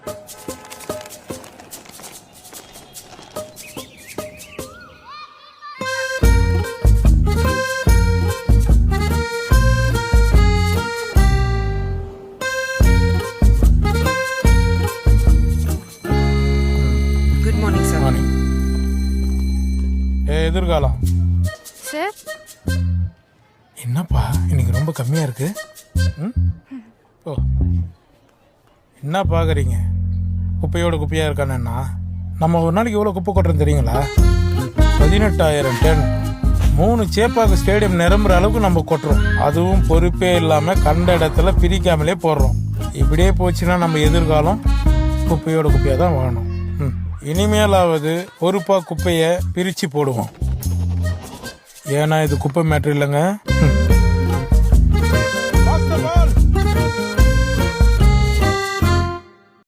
Good morning sir. Morning. எதிர்காலம் sir என்னப்பா இன்னைக்கு ரொம்ப கம்மியா இருக்கு. ம்? ஓ என்ன பார்க்குறீங்க? குப்பையோட குப்பையா இருக்கானேன்னா நம்ம ஒரு நாளைக்கு எவ்வளோ குப்பை கொட்டுறோம் தெரியுங்களா? 18,000 டன். 3 சேப்பாக்கு ஸ்டேடியம் நிரம்புற அளவுக்கு நம்ம கொட்டுறோம். அதுவும் பொறுப்பே இல்லாமல் கண்ட இடத்துல பிரிக்காமலே போடுறோம். இப்படியே போச்சுன்னா நம்ம எதிர்காலம் குப்பையோட குப்பையாக தான் வாழணும். இனிமேலாவது பொறுப்பாக குப்பையை பிரித்து போடுவோம். ஏன்னா இது குப்பை மேட்ரு இல்லைங்க.